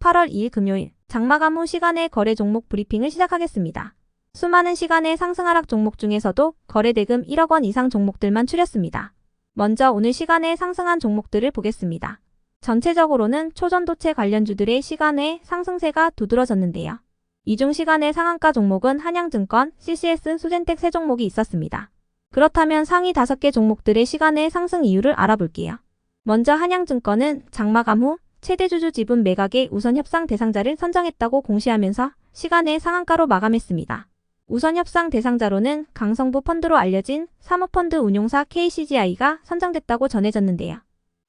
8월 2일 금요일 장마감 후 시간의 거래 종목 브리핑을 시작하겠습니다. 수많은 시간의 상승 하락 종목 중에서도 거래 대금 1억 원 이상 종목들만 추렸습니다. 먼저 오늘 시간에 상승한 종목들을 보겠습니다. 전체적으로는 초전도체 관련주들의 시간의 상승세가 두드러졌는데요. 이 중 시간의 상한가 종목은 한양증권, CCS, 수젠텍 세 종목이 있었습니다. 그렇다면 상위 5개 종목들의 시간의 상승 이유를 알아볼게요. 먼저 한양증권은 장마감 후 최대주주 지분 매각의 우선 협상 대상자를 선정했다고 공시하면서 시간의 상한가로 마감했습니다. 우선 협상 대상자로는 강성부 펀드로 알려진 사모펀드 운용사 KCGI가 선정됐다고 전해졌는데요.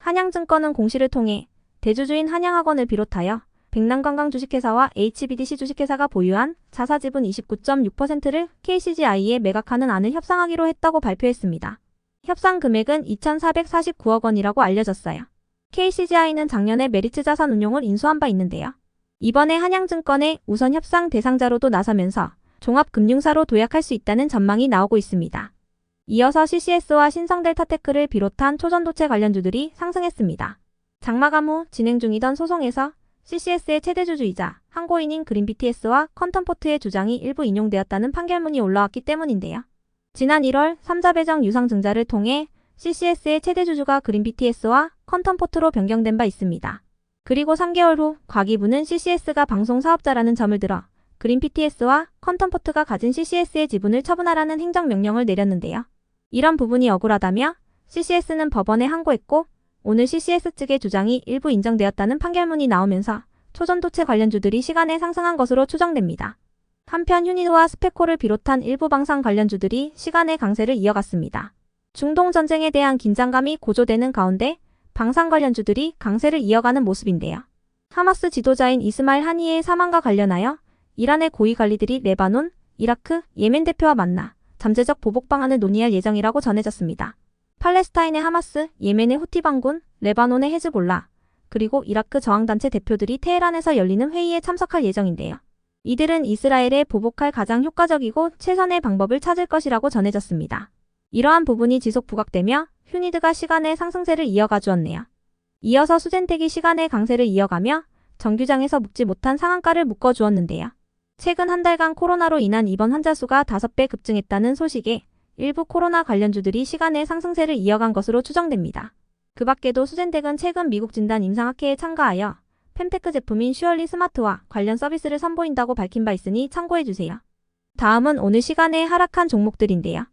한양증권은 공시를 통해 대주주인 한양학원을 비롯하여 백남관광 주식회사와 HBDC 주식회사가 보유한 자사지분 29.6%를 KCGI에 매각하는 안을 협상하기로 했다고 발표했습니다. 협상 금액은 2,449억 원이라고 알려졌어요. KCGI는 작년에 메리츠 자산운용을 인수한 바 있는데요. 이번에 한양증권의 우선 협상 대상자로도 나서면서 종합금융사로 도약할 수 있다는 전망이 나오고 있습니다. 이어서 CCS와 신성델타테크를 비롯한 초전도체 관련주들이 상승했습니다. 장마감 후 진행 중이던 소송에서 CCS의 최대주주이자 항고인인 그린BTS와 컨텀포트의 주장이 일부 인용되었다는 판결문이 올라왔기 때문인데요. 지난 1월 3자 배정 유상증자를 통해 CCS의 최대주주가 그린BTS와 컨텀포트로 변경된 바 있습니다. 그리고 3개월 후 과기부는 CCS가 방송사업자라는 점을 들어 그린BTS와 컨텀포트가 가진 CCS의 지분을 처분하라는 행정명령을 내렸는데요. 이런 부분이 억울하다며 CCS는 법원에 항고했고 오늘 CCS 측의 주장이 일부 인정되었다는 판결문이 나오면서 초전도체 관련주들이 시간에 상승한 것으로 추정됩니다. 한편 휴니드와 스페코를 비롯한 일부 방산 관련주들이 시간의 강세를 이어갔습니다. 중동전쟁에 대한 긴장감이 고조되는 가운데 방산 관련주들이 강세를 이어가는 모습인데요. 하마스 지도자인 이스마일 하니의 사망과 관련하여 이란의 고위 관리들이 레바논, 이라크, 예멘 대표와 만나 잠재적 보복 방안을 논의할 예정이라고 전해졌습니다. 팔레스타인의 하마스, 예멘의 후티 반군, 레바논의 헤즈볼라, 그리고 이라크 저항단체 대표들이 테헤란에서 열리는 회의에 참석할 예정인데요. 이들은 이스라엘에 보복할 가장 효과적이고 최선의 방법을 찾을 것이라고 전해졌습니다. 이러한 부분이 지속 부각되며 휴니드가 시간의 상승세를 이어가 주었네요. 이어서 수젠텍이 시간의 강세를 이어가며 정규장에서 묶지 못한 상한가를 묶어주었는데요. 최근 한 달간 코로나로 인한 입원 환자 수가 5배 급증했다는 소식에 일부 코로나 관련주들이 시간의 상승세를 이어간 것으로 추정됩니다. 그 밖에도 수젠텍은 최근 미국 진단 임상학회에 참가하여 펜테크 제품인 슈얼리 스마트와 관련 서비스를 선보인다고 밝힌 바 있으니 참고해주세요. 다음은 오늘 시간에 하락한 종목들인데요.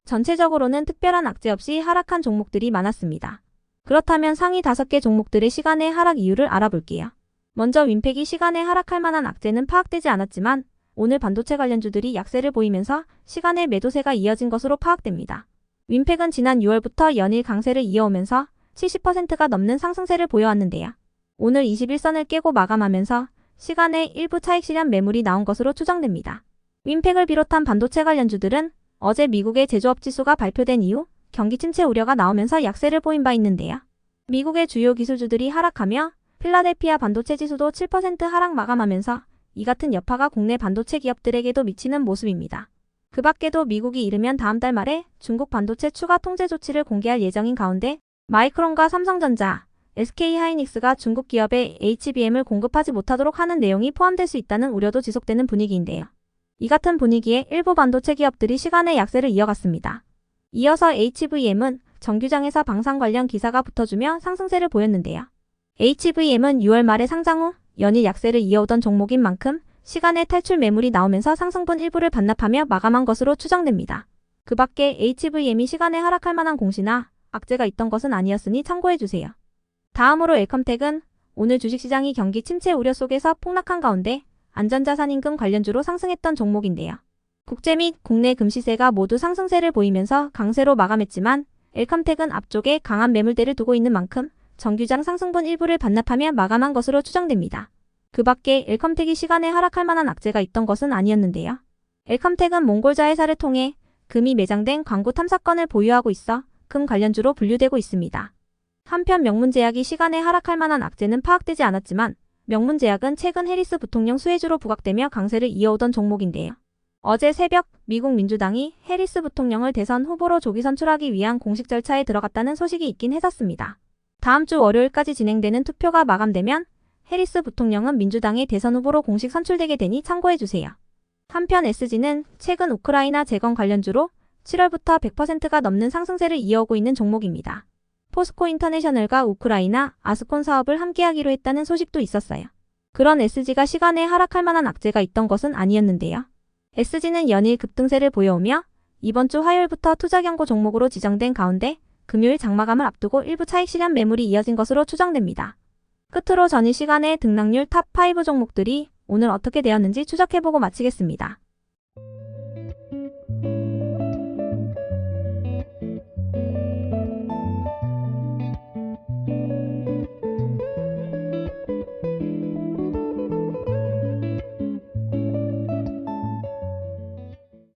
전체적으로는 특별한 악재 없이 하락한 종목들이 많았습니다. 그렇다면 상위 5개 종목들의 시간의 하락 이유를 알아볼게요. 먼저 윈팩이 시간에 하락할 만한 악재는 파악되지 않았지만 오늘 반도체 관련주들이 약세를 보이면서 시간의 매도세가 이어진 것으로 파악됩니다. 윈팩은 지난 6월부터 연일 강세를 이어오면서 70%가 넘는 상승세를 보여왔는데요. 오늘 21선을 깨고 마감하면서 시간에 일부 차익 실현 매물이 나온 것으로 추정됩니다. 윈팩을 비롯한 반도체 관련주들은 어제 미국의 제조업 지수가 발표된 이후 경기 침체 우려가 나오면서 약세를 보인 바 있는데요. 미국의 주요 기술주들이 하락하며 필라델피아 반도체 지수도 7% 하락 마감하면서 이 같은 여파가 국내 반도체 기업들에게도 미치는 모습입니다. 그 밖에도 미국이 이르면 다음 달 말에 중국 반도체 추가 통제 조치를 공개할 예정인 가운데 마이크론과 삼성전자, SK하이닉스가 중국 기업에 HBM을 공급하지 못하도록 하는 내용이 포함될 수 있다는 우려도 지속되는 분위기인데요. 이 같은 분위기에 일부 반도체 기업들이 시간의 약세를 이어갔습니다. 이어서 HVM은 정규장에서 방산 관련 기사가 붙어주며 상승세를 보였는데요. HVM은 6월 말에 상장 후 연일 약세를 이어오던 종목인 만큼 시간의 탈출 매물이 나오면서 상승분 일부를 반납하며 마감한 것으로 추정됩니다. 그 밖에 HVM이 시간에 하락할 만한 공시나 악재가 있던 것은 아니었으니 참고해주세요. 다음으로 엘컴텍은 오늘 주식시장이 경기 침체 우려 속에서 폭락한 가운데 안전자산임금 관련주로 상승했던 종목인데요. 국제 및 국내 금시세가 모두 상승세를 보이면서 강세로 마감했지만 엘컴텍은 앞쪽에 강한 매물대를 두고 있는 만큼 정규장 상승분 일부를 반납하며 마감한 것으로 추정됩니다. 그 밖에 엘컴텍이 시간에 하락할 만한 악재가 있던 것은 아니었는데요. 엘컴텍은 몽골자회사를 통해 금이 매장된 광고 탐사권을 보유하고 있어 금 관련주로 분류되고 있습니다. 한편 명문제약이 시간에 하락할 만한 악재는 파악되지 않았지만 명문제약은 최근 해리스 부통령 수혜주로 부각되며 강세를 이어오던 종목인데요. 어제 새벽 미국 민주당이 해리스 부통령을 대선 후보로 조기 선출하기 위한 공식 절차에 들어갔다는 소식이 있긴 했었습니다. 다음 주 월요일까지 진행되는 투표가 마감되면 해리스 부통령은 민주당의 대선 후보로 공식 선출되게 되니 참고해주세요. 한편 SG는 최근 우크라이나 재건 관련주로 7월부터 100%가 넘는 상승세를 이어오고 있는 종목입니다. 포스코 인터내셔널과 우크라이나 아스콘 사업을 함께하기로 했다는 소식도 있었어요. 그런 SG가 시간에 하락할 만한 악재가 있던 것은 아니었는데요. SG는 연일 급등세를 보여오며 이번 주 화요일부터 투자 경고 종목으로 지정된 가운데 금요일 장마감을 앞두고 일부 차익 실현 매물이 이어진 것으로 추정됩니다. 끝으로 전일 시간의 등락률 탑5 종목들이 오늘 어떻게 되었는지 추적해보고 마치겠습니다.